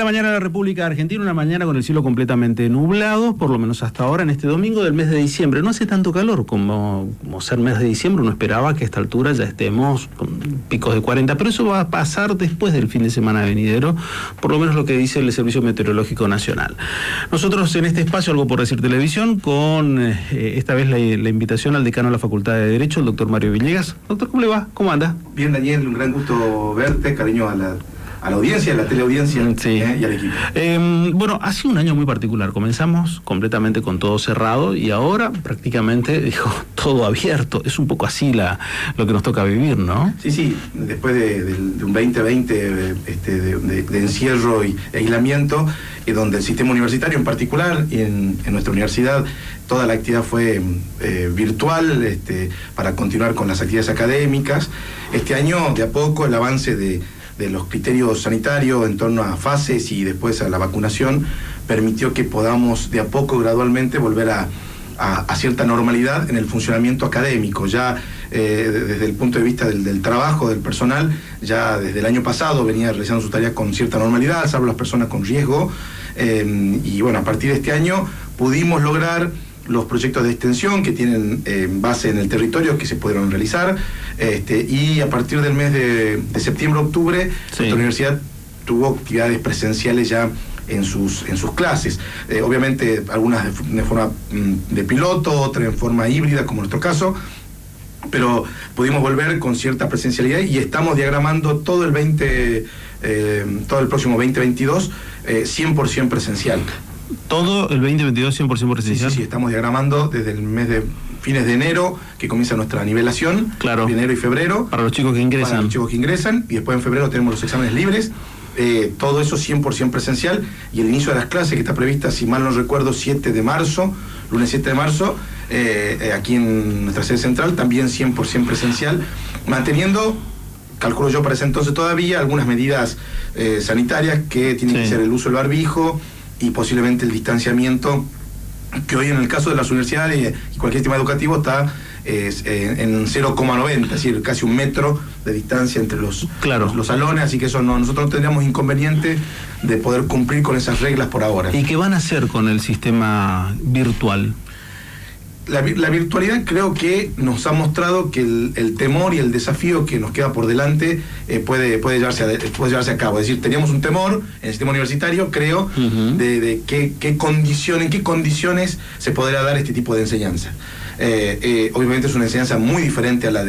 mañana en la República Argentina, una mañana con el cielo completamente nublado, por lo menos hasta ahora, en este domingo del mes de diciembre. No hace tanto calor como ser mes de diciembre, uno esperaba que a esta altura ya estemos con picos de 40, pero eso va a pasar después del fin de semana venidero, por lo menos lo que dice el Servicio Meteorológico Nacional. Nosotros en este espacio, Algo por Decir Televisión, con esta vez la invitación al decano de la Facultad de Derecho, el doctor Mario Villegas. Doctor, ¿cómo le va? ¿Cómo anda? Bien, Daniel, un gran gusto verte, cariño a la audiencia, a la teleaudiencia, sí. Y al equipo. Bueno, ha sido un año muy particular. Comenzamos completamente con todo cerrado y ahora prácticamente todo abierto. Es un poco así lo que nos toca vivir, ¿no? Sí, después de un 2020 de encierro e aislamiento, donde el sistema universitario en particular, y en nuestra universidad, toda la actividad fue virtual, para continuar con las actividades académicas. Este año, de a poco, el avance de los criterios sanitarios en torno a fases y después a la vacunación permitió que podamos de a poco gradualmente volver a cierta normalidad en el funcionamiento académico. Ya desde el punto de vista del trabajo del personal, ya desde el año pasado venía realizando sus tareas con cierta normalidad, salvo las personas con riesgo, y bueno, a partir de este año pudimos lograr los proyectos de extensión que tienen base en el territorio que se pudieron realizar, y a partir del mes de septiembre-octubre, sí, nuestra universidad tuvo actividades presenciales ya en sus clases. Obviamente algunas de forma de piloto, otras en forma híbrida, como en nuestro caso, pero pudimos volver con cierta presencialidad y estamos diagramando todo el próximo 2022 100% presencial. ¿Todo el 2022 100% presencial? Sí, estamos diagramando desde el mes de fines de enero, que comienza nuestra nivelación, claro, de enero y febrero. Para los chicos que ingresan. Para los chicos que ingresan, y después en febrero tenemos los exámenes libres, todo eso 100% presencial, y el inicio de las clases, que está prevista, si mal no recuerdo, 7 de marzo, lunes 7 de marzo, aquí en nuestra sede central, también 100% presencial, manteniendo, calculo yo para ese entonces todavía, algunas medidas sanitarias que tienen que ser el uso del barbijo, y posiblemente el distanciamiento, que hoy en el caso de las universidades y cualquier sistema educativo está en 0,90, es decir, casi 1 metro de distancia entre los salones, así que eso nosotros no tendríamos inconveniente de poder cumplir con esas reglas por ahora. ¿Y qué van a hacer con el sistema virtual? La virtualidad creo que nos ha mostrado que el temor y el desafío que nos queda por delante puede llevarse a cabo. Es decir, teníamos un temor en el sistema universitario, creo, de en qué condiciones se podrá dar este tipo de enseñanza. Obviamente es una enseñanza muy diferente a la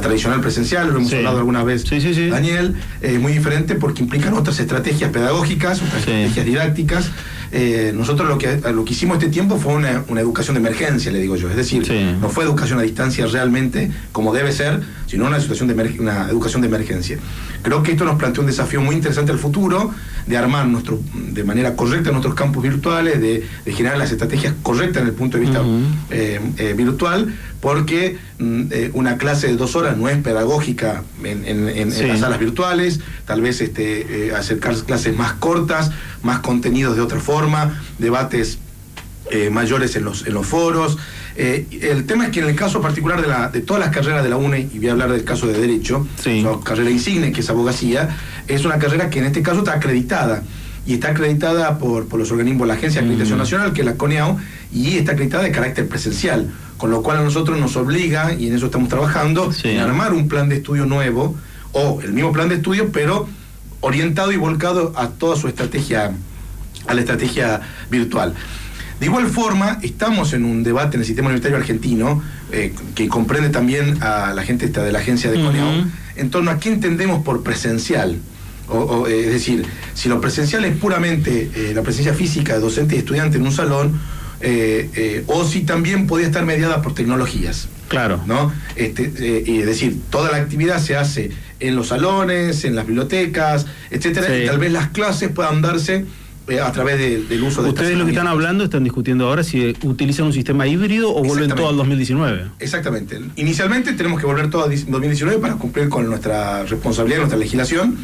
tradicional presencial, lo hemos hablado alguna vez, Daniel, muy diferente porque implican otras estrategias pedagógicas, otras estrategias didácticas. Nosotros lo que hicimos este tiempo fue una educación de emergencia, le digo yo, es decir, no fue educación a distancia realmente como debe ser, sino una educación de emergencia. Creo que esto nos plantea un desafío muy interesante al futuro, de armar de manera correcta nuestros campus virtuales, de generar las estrategias correctas en el punto de vista virtual, porque una clase de 2 horas no es pedagógica en las salas virtuales, tal vez acercar clases más cortas, más contenidos de otra forma, debates mayores en los foros. El tema es que en el caso particular de todas las carreras de la UNE, y voy a hablar del caso de Derecho, carrera insigne, que es abogacía, es una carrera que en este caso está acreditada, y está acreditada por los organismos, la Agencia de Acreditación Nacional, que es la CONEAU, y está acreditada de carácter presencial, con lo cual a nosotros nos obliga, y en eso estamos trabajando, en armar un plan de estudio nuevo, o el mismo plan de estudio, pero orientado y volcado a toda su estrategia, a la estrategia virtual. De igual forma, estamos en un debate en el sistema universitario argentino, que comprende también a la gente de la agencia de CONEAU, en torno a qué entendemos por presencial. Es decir, si lo presencial es puramente la presencia física de docente y estudiante en un salón, o si también podía estar mediada por tecnologías. Claro. ¿No? Es decir, toda la actividad se hace en los salones, en las bibliotecas, etcétera, y tal vez las clases puedan darse a través del uso de... Ustedes lo que están hablando, están discutiendo ahora si utilizan un sistema híbrido o vuelven todo al 2019. Exactamente. Inicialmente tenemos que volver todo al 2019 para cumplir con nuestra responsabilidad, nuestra legislación,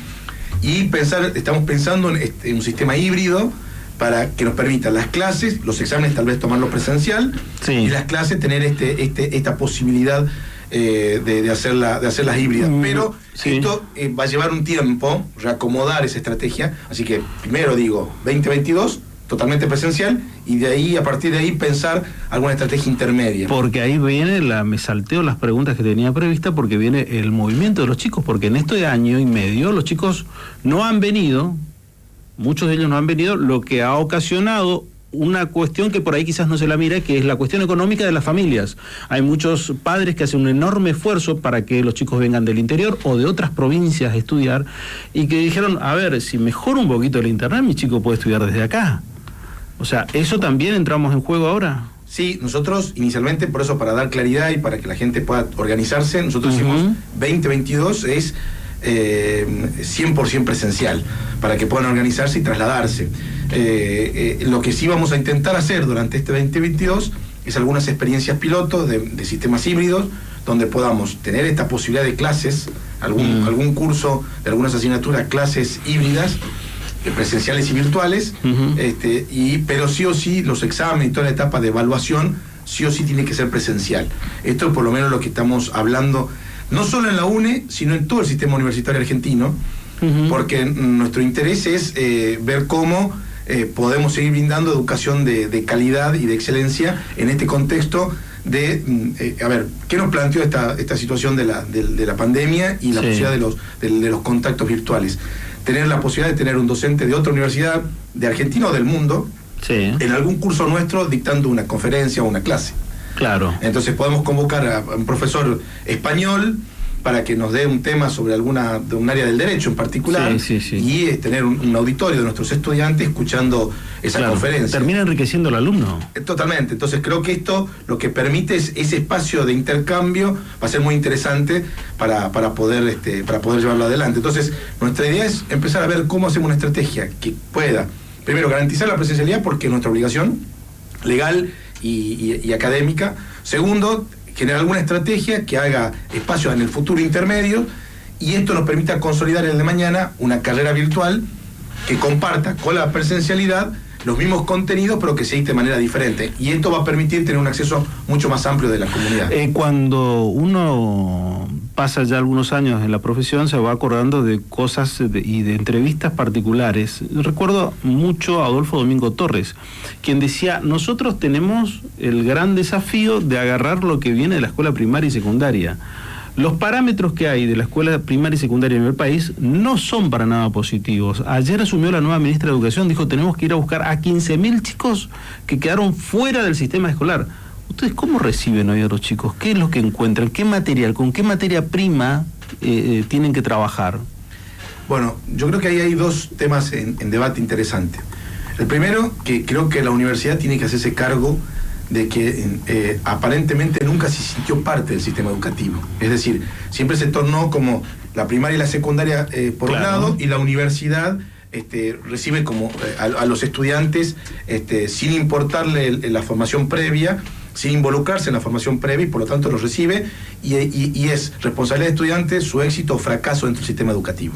y estamos pensando en un sistema híbrido para que nos permita las clases, los exámenes tal vez tomarlo presencial, y las clases tener esta posibilidad de hacerlas híbridas. Pero Sí. Esto va a llevar un tiempo reacomodar esa estrategia, así que primero digo 2022 totalmente presencial, y de ahí, a partir de ahí, pensar alguna estrategia intermedia. Porque ahí viene, me salteo las preguntas que tenía prevista, porque viene el movimiento de los chicos, porque en este año y medio los chicos no han venido, muchos de ellos no han venido, lo que ha ocasionado una cuestión que por ahí quizás no se la mira, que es la cuestión económica de las familias. Hay muchos padres que hacen un enorme esfuerzo para que los chicos vengan del interior o de otras provincias a estudiar, y que dijeron, a ver, si mejora un poquito el internet, mi chico puede estudiar desde acá. O sea, ¿eso también entramos en juego ahora? Sí, nosotros inicialmente, por eso, para dar claridad y para que la gente pueda organizarse, nosotros decimos 2022 es 100% presencial, para que puedan organizarse y trasladarse. Lo que sí vamos a intentar hacer durante este 2022 es algunas experiencias pilotos de sistemas híbridos, donde podamos tener esta posibilidad de clases, algún curso de algunas asignaturas, clases híbridas, presenciales y virtuales, pero sí o sí los exámenes y toda la etapa de evaluación sí o sí tiene que ser presencial. Esto es por lo menos lo que estamos hablando, no solo en la UNE, sino en todo el sistema universitario argentino, porque nuestro interés es ver cómo podemos seguir brindando educación de calidad y de excelencia en este contexto de, a ver, ¿qué nos planteó esta situación de la pandemia y la posibilidad de los contactos virtuales? Tener la posibilidad de tener un docente de otra universidad de Argentina o del mundo en algún curso nuestro dictando una conferencia o una clase. Claro. Entonces podemos convocar a un profesor español para que nos dé un tema sobre de un área del derecho en particular, y tener un auditorio de nuestros estudiantes escuchando esa conferencia. Termina enriqueciendo al alumno. Totalmente. Entonces creo que esto lo que permite es ese espacio de intercambio, va a ser muy interesante para poder llevarlo adelante. Entonces nuestra idea es empezar a ver cómo hacemos una estrategia que pueda, primero, garantizar la presencialidad, porque es nuestra obligación legal y académica. Segundo, generar alguna estrategia que haga espacio en el futuro intermedio, y esto nos permita consolidar el de mañana una carrera virtual que comparta con la presencialidad los mismos contenidos, pero que se dicte de manera diferente. Y esto va a permitir tener un acceso mucho más amplio de la comunidad. Cuando uno pasa ya algunos años en la profesión, se va acordando de cosas y de entrevistas particulares. Recuerdo mucho a Adolfo Domingo Torres, quien decía, nosotros tenemos el gran desafío de agarrar lo que viene de la escuela primaria y secundaria. Los parámetros que hay de la escuela primaria y secundaria en el país no son para nada positivos. Ayer asumió la nueva ministra de Educación, dijo, tenemos que ir a buscar a 15.000 chicos que quedaron fuera del sistema escolar. ¿Ustedes cómo reciben hoy a los chicos? ¿Qué es lo que encuentran? ¿Qué material, con qué materia prima tienen que trabajar? Bueno, yo creo que ahí hay dos temas en debate interesante. El primero, que creo que la universidad tiene que hacerse cargo de que aparentemente nunca se sintió parte del sistema educativo. Es decir, siempre se tornó como la primaria y la secundaria por un lado, y la universidad recibe como a los estudiantes sin importarle la formación previa, sin involucrarse en la formación previa, y por lo tanto los recibe, y es responsabilidad de estudiantes su éxito o fracaso dentro del sistema educativo.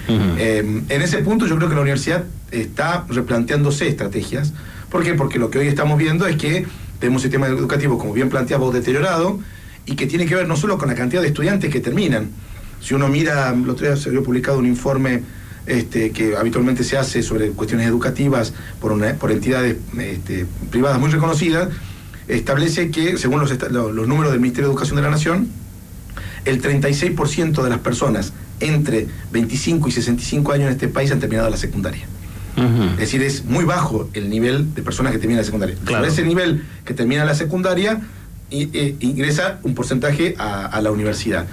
En ese punto yo creo que la universidad está replanteándose estrategias. ¿Por qué? Porque lo que hoy estamos viendo es que tenemos un sistema educativo, como bien planteamos, deteriorado, y que tiene que ver no solo con la cantidad de estudiantes que terminan. Si uno mira, el otro día se había publicado un informe que habitualmente se hace sobre cuestiones educativas por entidades privadas muy reconocidas, establece que, según los números del Ministerio de Educación de la Nación, el 36% de las personas entre 25 y 65 años en este país han terminado la secundaria. Es decir, es muy bajo el nivel de personas que terminan la secundaria. Claro. Sobre ese nivel que termina la secundaria, ingresa un porcentaje a la universidad.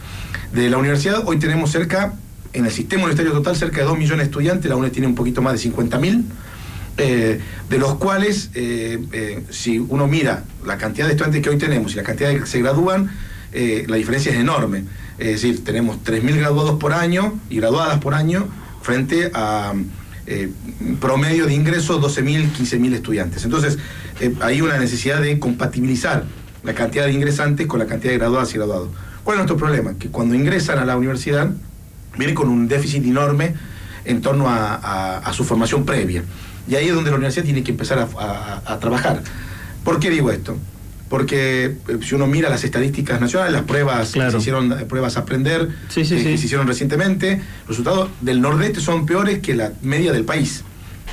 De la universidad hoy tenemos en el sistema universitario total, cerca de 2 millones de estudiantes. La UNED tiene un poquito más de 50.000, de los cuales, si uno mira la cantidad de estudiantes que hoy tenemos y la cantidad de que se gradúan, la diferencia es enorme. Es decir, tenemos 3.000 graduados por año y graduadas por año, frente a promedio de ingresos 12.000, 15.000 estudiantes. Entonces, hay una necesidad de compatibilizar la cantidad de ingresantes con la cantidad de graduadas y graduados. ¿Cuál es nuestro problema? Que cuando ingresan a la universidad, vienen con un déficit enorme en torno a su formación previa. Y ahí es donde la universidad tiene que empezar a trabajar. ¿Por qué digo esto? Porque si uno mira las estadísticas nacionales, las pruebas que se hicieron, pruebas a aprender, que se hicieron recientemente, los resultados del Nordeste son peores que la media del país.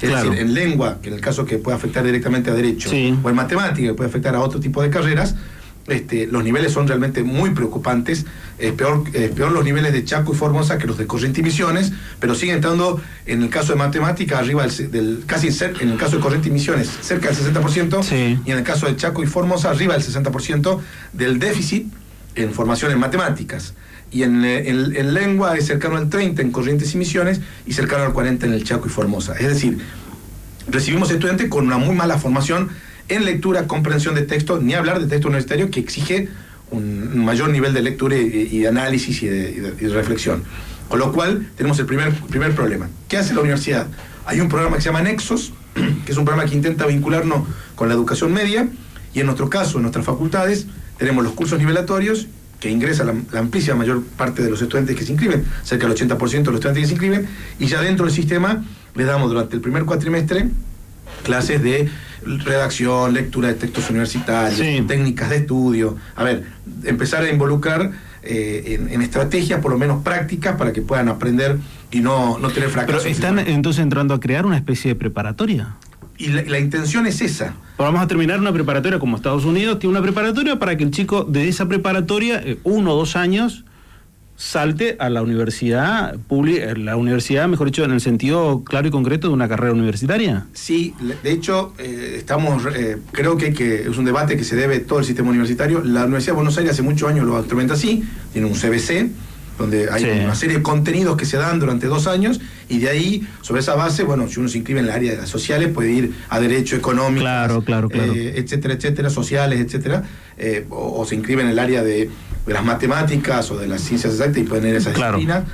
Es decir, en lengua, que en el caso que puede afectar directamente a derecho, o en matemática, que puede afectar a otro tipo de carreras, los niveles son realmente muy preocupantes. Es peor los niveles de Chaco y Formosa que los de Corrientes y Misiones, pero siguen estando, en el caso de matemática, arriba en el caso de Corrientes y Misiones, cerca del 60%, y en el caso de Chaco y Formosa, arriba del 60% del déficit en formación en matemáticas. Y en lengua es cercano al 30% en Corrientes y Misiones y cercano al 40% en el Chaco y Formosa. Es decir, recibimos estudiantes con una muy mala formación en lectura, comprensión de texto, ni hablar de texto universitario, que exige un mayor nivel de lectura y de análisis y de reflexión. Con lo cual, tenemos el primer problema. ¿Qué hace la universidad? Hay un programa que se llama Nexos, que es un programa que intenta vincularnos con la educación media, y en nuestro caso, en nuestras facultades, tenemos los cursos nivelatorios, que ingresa la amplísima mayor parte de los estudiantes que se inscriben, cerca del 80% de los estudiantes que se inscriben, y ya dentro del sistema les damos durante el primer cuatrimestre clases de redacción, lectura de textos universitarios, técnicas de estudio. A ver, empezar a involucrar en estrategias por lo menos prácticas para que puedan aprender y no tener fracasos. ¿Pero están entonces entrando a crear una especie de preparatoria? Y la intención es esa. Vamos a terminar una preparatoria como Estados Unidos, tiene una preparatoria para que el chico de esa preparatoria, 1 o 2 años, salte a la universidad pública, mejor dicho, en el sentido claro y concreto de una carrera universitaria. Sí, de hecho, creo que es un debate que se debe todo el sistema universitario. La Universidad de Buenos Aires hace muchos años lo instrumenta así, tiene un CBC, donde hay una serie de contenidos que se dan durante 2 años, y de ahí, sobre esa base, bueno, si uno se inscribe en el área de las sociales, puede ir a derecho económico, etcétera, sociales, etcétera, o se inscribe en el área de las matemáticas o de las ciencias exactas y pueden ir a esa disciplina.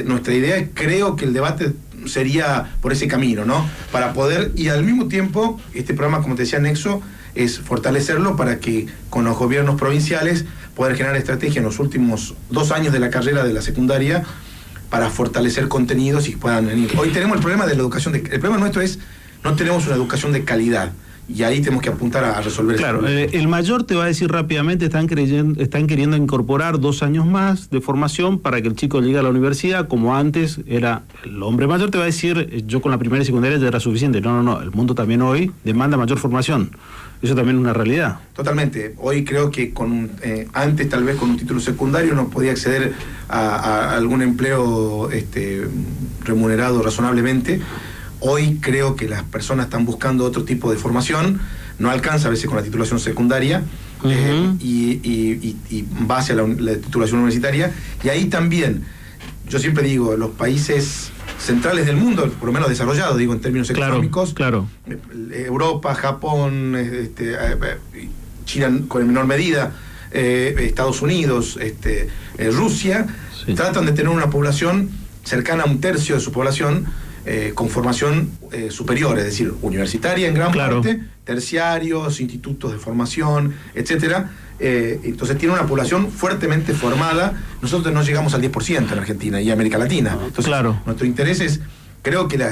Nuestra idea, creo que el debate sería por ese camino, ¿no? Para poder, y al mismo tiempo, este programa, como te decía, Nexo, es fortalecerlo para que con los gobiernos provinciales poder generar estrategia en los últimos 2 años de la carrera de la secundaria para fortalecer contenidos y puedan venir. Hoy tenemos el problema de la educación. El problema nuestro es no tenemos una educación de calidad. Y ahí tenemos que apuntar a resolver eso. Claro, el mayor te va a decir rápidamente, están queriendo incorporar 2 años más de formación para que el chico llegue a la universidad, como antes era el hombre mayor. Te va a decir, yo con la primaria y secundaria ya era suficiente. No, el mundo también hoy demanda mayor formación. Eso también es una realidad. Totalmente. Hoy creo que antes tal vez con un título secundario no podía acceder a algún empleo remunerado razonablemente. Hoy creo que las personas están buscando otro tipo de formación, no alcanza a veces con la titulación secundaria, y base a la titulación universitaria, y ahí también, yo siempre digo, los países centrales del mundo, por lo menos desarrollados, digo en términos económicos, Europa, Japón, China con menor medida, Estados Unidos, Rusia, tratan de tener una población cercana a 1/3 de su población con formación superior, es decir, universitaria en gran parte, terciarios, institutos de formación, etcétera. Entonces tiene una población fuertemente formada. Nosotros no llegamos al 10% en Argentina y América Latina. Entonces, nuestro interés es, creo que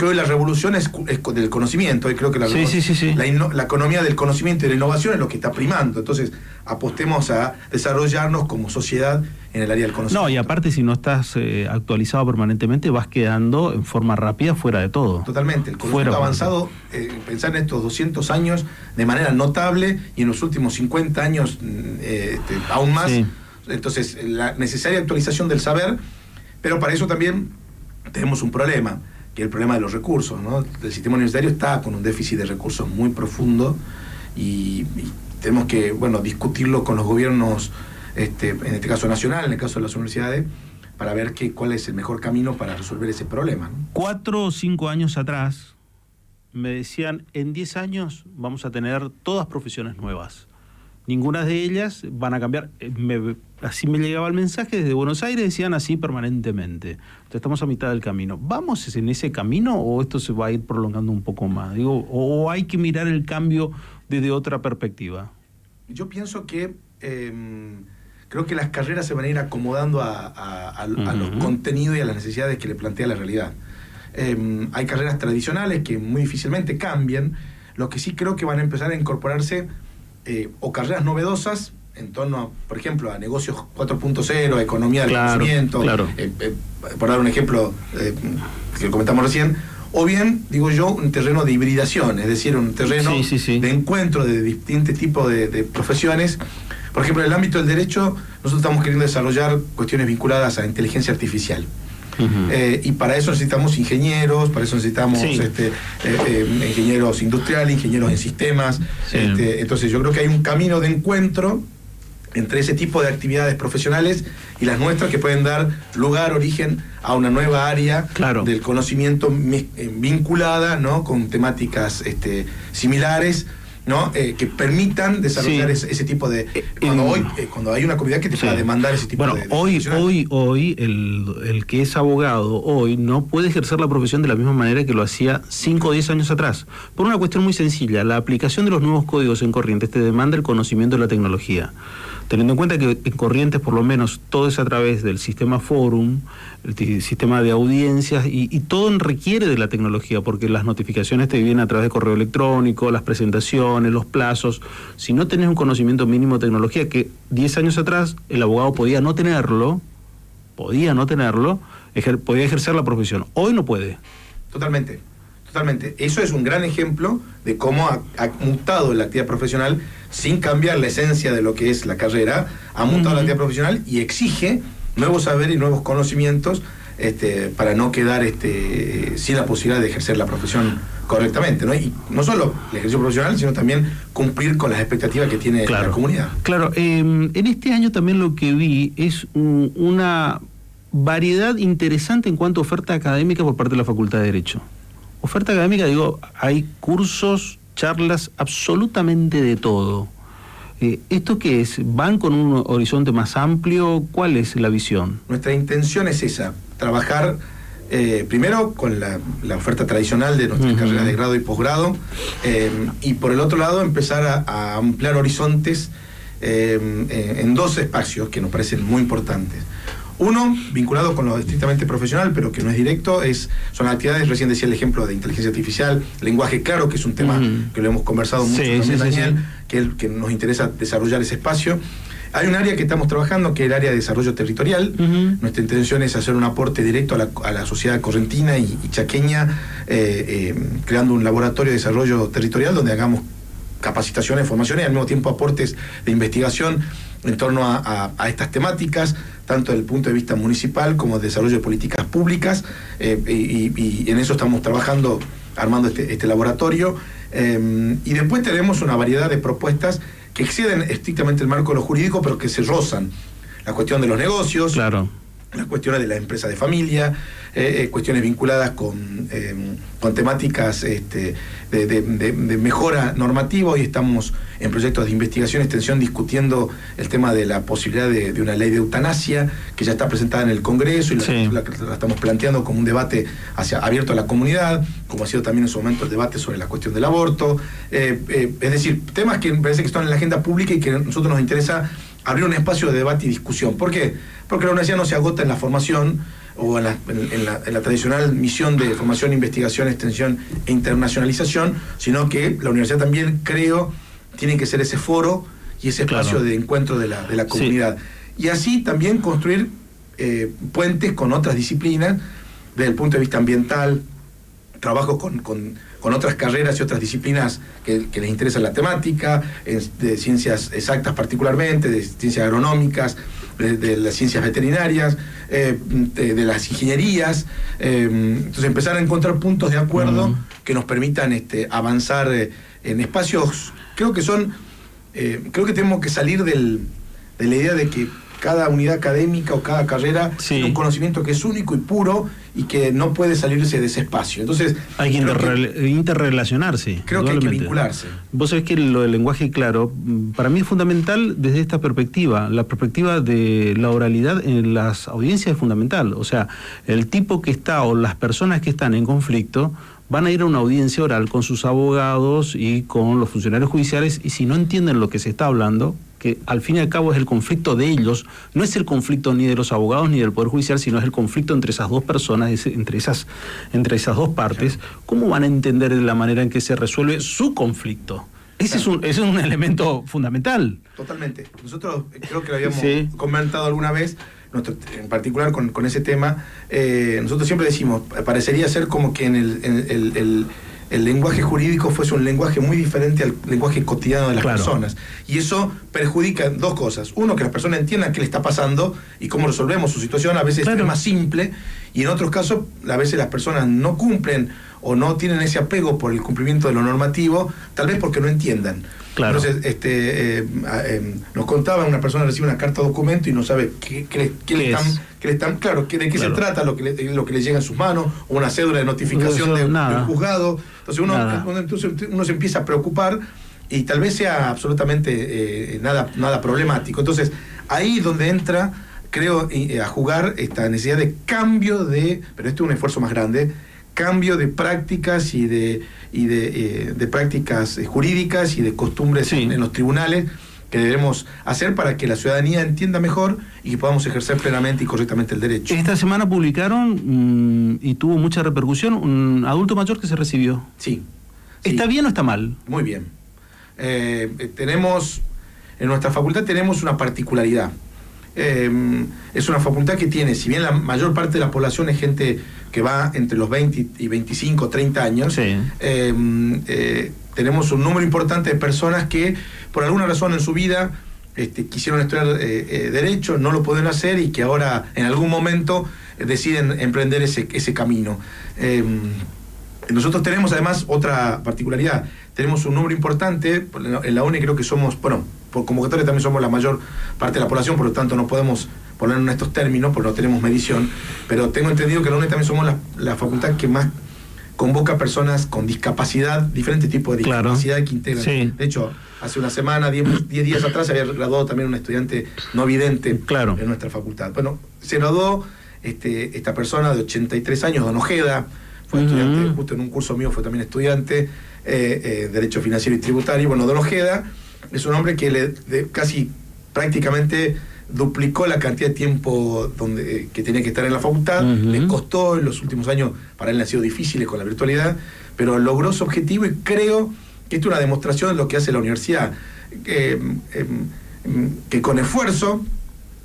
hoy la revolución es del conocimiento, y creo que la economía del conocimiento y de la innovación es lo que está primando. Entonces, apostemos a desarrollarnos como sociedad en el área del conocimiento. No, y aparte, si no estás actualizado permanentemente, vas quedando en forma rápida fuera de todo. Totalmente. El conocimiento avanzado, pensar en estos 200 años de manera notable, y en los últimos 50 años aún más. Entonces, la necesaria actualización del saber, pero para eso también tenemos un problema, que es el problema de los recursos, ¿no? El sistema universitario está con un déficit de recursos muy profundo, y tenemos que, discutirlo con los gobiernos, en este caso nacional, en el caso de las universidades, para ver cuál es el mejor camino para resolver ese problema, ¿no? 4 o 5 años atrás me decían, en 10 años vamos a tener todas profesiones nuevas. Ninguna de ellas van a cambiar. Así me llegaba el mensaje desde Buenos Aires, decían así permanentemente. Entonces estamos a mitad del camino. ¿Vamos en ese camino o esto se va a ir prolongando un poco más? ¿O hay que mirar el cambio desde otra perspectiva? Yo pienso que creo que las carreras se van a ir acomodando a los contenidos y a las necesidades que le plantea la realidad. Hay carreras tradicionales que muy difícilmente cambian. Lo que sí creo que van a empezar a incorporarse o carreras novedosas en torno a, por ejemplo, a negocios 4.0, a economía del conocimiento, por dar un ejemplo que comentamos recién, o bien, digo yo, un terreno de hibridación, es decir, un terreno de encuentro de distintos tipos de profesiones. Por ejemplo, en el ámbito del derecho, nosotros estamos queriendo desarrollar cuestiones vinculadas a inteligencia artificial. Y para eso necesitamos ingenieros, para eso necesitamos ingenieros industriales, ingenieros en sistemas. Entonces yo creo que hay un camino de encuentro entre ese tipo de actividades profesionales y las nuestras que pueden dar lugar, origen a una nueva área del conocimiento vinculada, ¿no?, con temáticas similares, ¿no? Que permitan desarrollar ese tipo de... Cuando hay una comunidad que te pueda demandar ese tipo de... Hoy el que es abogado hoy no puede ejercer la profesión de la misma manera que lo hacía 5 o 10 años atrás. Por una cuestión muy sencilla, la aplicación de los nuevos códigos en Corrientes te demanda el conocimiento de la tecnología. Teniendo en cuenta que en Corrientes, por lo menos, todo es a través del sistema Forum, el sistema de audiencias, y todo requiere de la tecnología, porque las notificaciones te vienen a través de correo electrónico, las presentaciones, los plazos. Si no tenés un conocimiento mínimo de tecnología, que 10 años atrás el abogado podía no tenerlo, podía ejercer la profesión. Hoy no puede. Totalmente. Eso es un gran ejemplo de cómo ha mutado la actividad profesional sin cambiar la esencia de lo que es la carrera. Ha mutado la actividad profesional y exige nuevos saberes y nuevos conocimientos para no quedar sin la posibilidad de ejercer la profesión correctamente, ¿no? Y no solo el ejercicio profesional, sino también cumplir con las expectativas que tiene la comunidad. Claro, en este año también lo que vi es una variedad interesante en cuanto a oferta académica por parte de la Facultad de Derecho. Oferta académica, digo, hay cursos, charlas, absolutamente de todo. ¿Esto qué es? ¿Van con un horizonte más amplio? ¿Cuál es la visión? Nuestra intención es esa, trabajar primero con la oferta tradicional de nuestras carreras de grado y posgrado, y por el otro lado empezar a ampliar horizontes en 2 espacios que nos parecen muy importantes. Uno, vinculado con lo estrictamente profesional, pero que no es directo, son las actividades, recién decía el ejemplo de inteligencia artificial, lenguaje claro, que es un tema que lo hemos conversado mucho también, Daniel, que nos interesa desarrollar ese espacio. Hay un área que estamos trabajando, que es el área de desarrollo territorial. Nuestra intención es hacer un aporte directo a la sociedad correntina y chaqueña, creando un laboratorio de desarrollo territorial donde hagamos capacitaciones, formaciones y al mismo tiempo aportes de investigación en torno a estas temáticas, tanto desde el punto de vista municipal como de desarrollo de políticas públicas, y en eso estamos trabajando, armando este laboratorio, y después tenemos una variedad de propuestas que exceden estrictamente el marco de lo jurídico, pero que se rozan. La cuestión de los negocios, las cuestiones de la empresa de familia, cuestiones vinculadas con temáticas de mejora normativa. Hoy estamos en proyectos de investigación y extensión discutiendo el tema de la posibilidad de una ley de eutanasia que ya está presentada en el Congreso y la estamos planteando como un debate abierto a la comunidad, como ha sido también en su momento el debate sobre la cuestión del aborto. Es decir, temas que me parece que están en la agenda pública y que a nosotros nos interesa abrir un espacio de debate y discusión. ¿Por qué? Porque la universidad no se agota en la formación o en la tradicional misión de formación, investigación, extensión e internacionalización, sino que la universidad también, creo, tiene que ser ese foro y ese espacio de encuentro de la comunidad. Y así también construir puentes con otras disciplinas desde el punto de vista ambiental, trabajo con otras carreras y otras disciplinas que les interesa la temática, de ciencias exactas particularmente, de ciencias agronómicas, de las ciencias veterinarias, de las ingenierías. Entonces empezar a encontrar puntos de acuerdo que nos permitan avanzar en espacios. Creo que tenemos que salir de la idea de que cada unidad académica o cada carrera tiene un conocimiento que es único y puro y que no puede salirse de ese espacio. Entonces hay que interrelacionarse. Creo que hay que vincularse. Vos sabés que lo del lenguaje claro, para mí es fundamental desde esta perspectiva. La perspectiva de la oralidad en las audiencias es fundamental. O sea, el tipo que está o las personas que están en conflicto van a ir a una audiencia oral con sus abogados y con los funcionarios judiciales, y si no entienden lo que se está hablando, que al fin y al cabo es el conflicto de ellos, no es el conflicto ni de los abogados ni del Poder Judicial, sino es el conflicto entre esas dos personas, entre esas dos partes, ¿cómo van a entender de la manera en que se resuelve su conflicto? Ese es un elemento fundamental. Totalmente. Nosotros creo que lo habíamos comentado alguna vez, en particular con ese tema. Nosotros siempre decimos, parecería ser como que el lenguaje jurídico fuese un lenguaje muy diferente al lenguaje cotidiano de las personas. Y eso perjudica dos cosas. Uno, que las personas entiendan qué le está pasando y cómo resolvemos su situación. A veces es más simple, y en otros casos a veces las personas no cumplen o no tienen ese apego por el cumplimiento de lo normativo, tal vez porque no entiendan. Entonces, nos contaba, una persona recibe una carta o documento y no sabe de qué se trata lo que le llega en sus manos, o una cédula de notificación del juzgado. Entonces uno se empieza a preocupar, y tal vez sea absolutamente nada problemático. Entonces, ahí donde entra, creo, a jugar esta necesidad de cambio pero esto es un esfuerzo más grande, cambio de prácticas y de prácticas jurídicas y de costumbres en los tribunales, que debemos hacer para que la ciudadanía entienda mejor y que podamos ejercer plenamente y correctamente el derecho. Esta semana publicaron, y tuvo mucha repercusión, un adulto mayor que se recibió. Sí. ¿Está bien o está mal? Muy bien. En nuestra facultad tenemos una particularidad. Es una facultad que tiene, si bien la mayor parte de la población es gente que va entre los 20 y 25, 30 años, tenemos un número importante de personas que por alguna razón en su vida quisieron estudiar Derecho, no lo pueden hacer, y que ahora en algún momento deciden emprender ese camino. Nosotros tenemos además otra particularidad. Tenemos un número importante, en la UNE creo que somos, por convocatoria también somos la mayor parte de la población, por lo tanto no podemos ponerlo en estos términos porque no tenemos medición, pero tengo entendido que en la UNE también somos la facultad que más convoca personas con discapacidad, diferentes tipos de discapacidad que integran. Sí. De hecho, hace una semana, 10 días atrás, se había graduado también un estudiante no vidente en nuestra facultad. Bueno, se graduó esta persona de 83 años, don Ojeda, fue estudiante, justo en un curso mío fue también estudiante, Derecho Financiero y Tributario. Bueno, don Ojeda es un hombre que casi prácticamente duplicó la cantidad de tiempo que tenía que estar en la facultad. Le costó en los últimos años, para él han sido difíciles con la virtualidad, pero logró su objetivo, y creo que esto es una demostración de lo que hace la universidad, que con esfuerzo,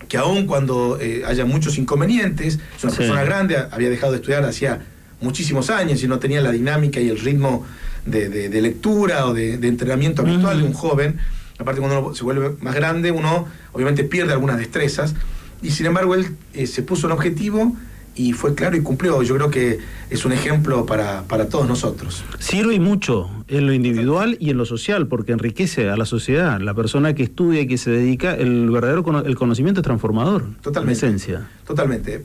que aun cuando haya muchos inconvenientes, es una persona grande, había dejado de estudiar hacía muchísimos años y no tenía la dinámica y el ritmo de lectura o de entrenamiento habitual de un joven. Aparte, cuando uno se vuelve más grande, uno obviamente pierde algunas destrezas, y sin embargo él se puso un objetivo y fue claro y cumplió. Yo creo que es un ejemplo para todos nosotros. Sirve mucho en lo individual y en lo social, porque enriquece a la sociedad. La persona que estudia y que se dedica, el conocimiento es transformador. Totalmente. En esencia. Totalmente.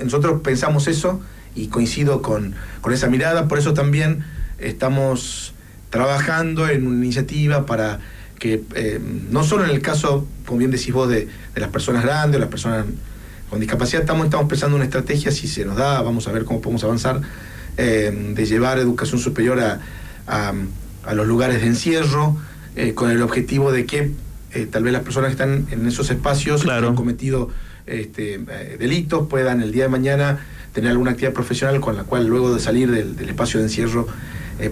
Nosotros pensamos eso y coincido con esa mirada. Por eso también estamos trabajando en una iniciativa para que no solo en el caso, como bien decís vos, de las personas grandes o las personas con discapacidad, estamos pensando una estrategia, si se nos da, vamos a ver cómo podemos avanzar, de llevar educación superior a los lugares de encierro, con el objetivo de que tal vez las personas que están en esos espacios, que han cometido delitos, puedan el día de mañana tener alguna actividad profesional con la cual luego de salir del espacio de encierro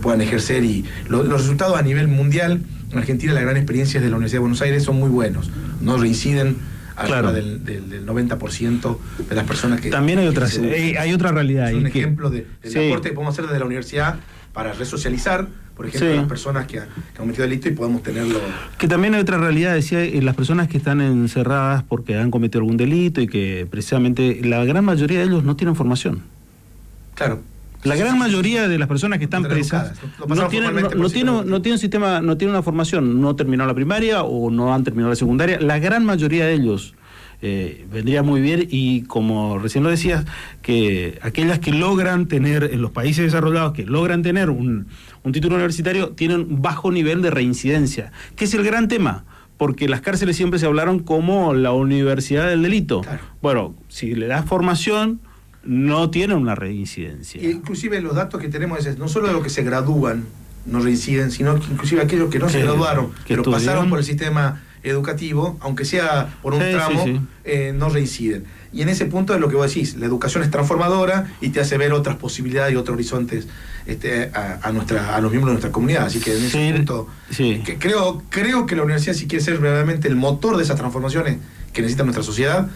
puedan ejercer. Y los resultados a nivel mundial, en Argentina, las grandes experiencias de la Universidad de Buenos Aires son muy buenos, no reinciden arriba del 90% de las personas que... También hay otra realidad. Es un ejemplo del aporte que podemos hacer desde la universidad para resocializar, por ejemplo, a las personas que han cometido delito, y podemos tenerlo... Que también hay otra realidad, decía, las personas que están encerradas porque han cometido algún delito, y que precisamente la gran mayoría de ellos no tienen formación. Claro. La gran mayoría de las personas que están presas no tienen una formación, no terminaron la primaria o no han terminado la secundaria. La gran mayoría de ellos vendría muy bien, y como recién lo decías, que aquellas que logran tener, en los países desarrollados, que logran tener un título universitario, tienen un bajo nivel de reincidencia, que es el gran tema, porque las cárceles siempre se hablaron como la universidad del delito. Claro. Bueno, si le das formación, no tienen una reincidencia. Y inclusive los datos que tenemos es no solo de los que se gradúan no reinciden, sino que inclusive aquellos que no se graduaron, pero pasaron por el sistema educativo, aunque sea por un tramo, no reinciden. Y en ese punto es lo que vos decís, la educación es transformadora y te hace ver otras posibilidades y otros horizontes a los miembros de nuestra comunidad. Así que en ese punto que creo que la universidad, si quiere ser verdaderamente el motor de esas transformaciones que necesita nuestra sociedad,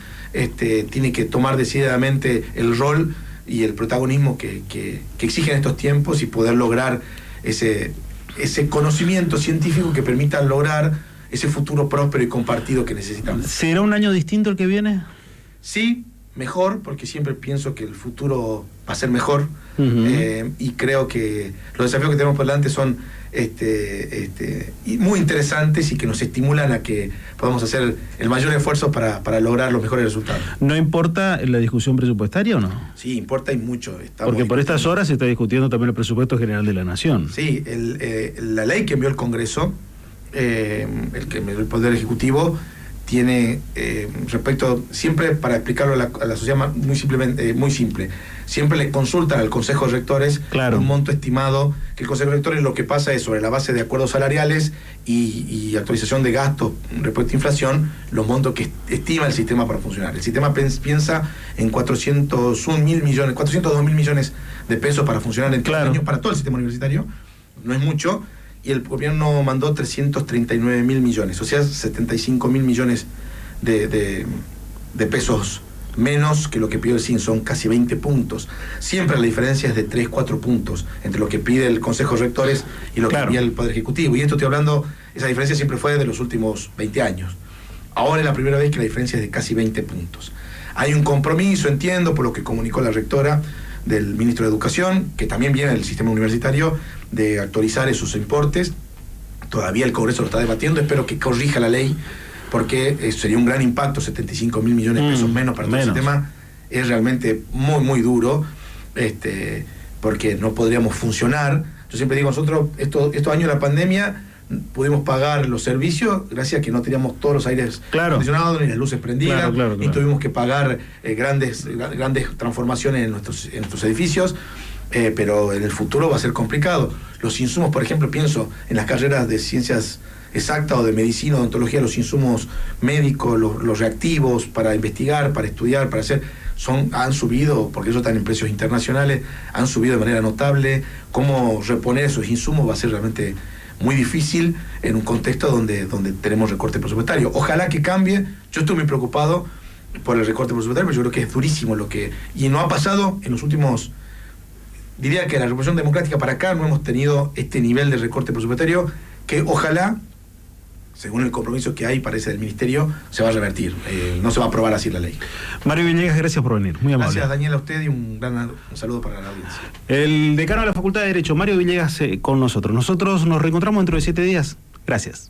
tiene que tomar decididamente el rol y el protagonismo que exigen estos tiempos y poder lograr ese conocimiento científico que permita lograr ese futuro próspero y compartido que necesitamos. ¿Será un año distinto el que viene? Sí, mejor, porque siempre pienso que el futuro va a ser mejor. Y creo que los desafíos que tenemos por delante son muy interesantes y que nos estimulan a que podamos hacer el mayor esfuerzo para lograr los mejores resultados. ¿No importa la discusión presupuestaria o no? Sí, importa y mucho. Porque por estas horas se está discutiendo también el presupuesto general de la Nación. Sí, la ley que envió el Congreso, el que envió el Poder Ejecutivo, tiene respecto, siempre para explicarlo a la sociedad muy simple, siempre le consultan al Consejo de Rectores un monto estimado, que el Consejo de Rectores lo que pasa es sobre la base de acuerdos salariales y actualización de gastos respecto a inflación, los montos que estima el sistema para funcionar. El sistema piensa en 402 mil millones de pesos para funcionar en 3 años para todo el sistema universitario, no es mucho. Y el gobierno mandó 339 mil millones, o sea, 75 mil millones de pesos menos que lo que pidió el CIN, son casi 20 puntos. Siempre la diferencia es de 3, 4 puntos entre lo que pide el Consejo de Rectores y lo que pide el Poder Ejecutivo. Y esto estoy hablando, esa diferencia siempre fue de los últimos 20 años. Ahora es la primera vez que la diferencia es de casi 20 puntos. Hay un compromiso, entiendo, por lo que comunicó la rectora del ministro de Educación, que también viene del sistema universitario, de actualizar esos importes. Todavía el Congreso lo está debatiendo, espero que corrija la ley, porque sería un gran impacto, 75 mil millones de pesos menos para todo el sistema, es realmente muy, muy duro, porque no podríamos funcionar. Yo siempre digo, nosotros, estos años de la pandemia, pudimos pagar los servicios gracias a que no teníamos todos los aires acondicionados ni las luces prendidas, ni tuvimos que pagar grandes transformaciones en nuestros edificios, pero en el futuro va a ser complicado. Los insumos, por ejemplo, pienso en las carreras de ciencias exactas o de medicina, odontología, los insumos médicos, los reactivos para investigar, para estudiar, para hacer, han subido, porque eso están en precios internacionales, han subido de manera notable. Cómo reponer esos insumos va a ser realmente muy difícil en un contexto donde tenemos recorte presupuestario. Ojalá que cambie. Yo estoy muy preocupado por el recorte presupuestario, pero yo creo que es durísimo y no ha pasado en los últimos, diría que en la Revolución Democrática para acá no hemos tenido este nivel de recorte presupuestario, que ojalá, según el compromiso que hay, parece, del Ministerio, se va a revertir. No se va a aprobar así la ley. Mario Villegas, gracias por venir. Muy amable. Gracias, Daniel, a usted, y un saludo para la audiencia. El decano de la Facultad de Derecho, Mario Villegas, con nosotros. Nosotros nos reencontramos dentro de 7 días. Gracias.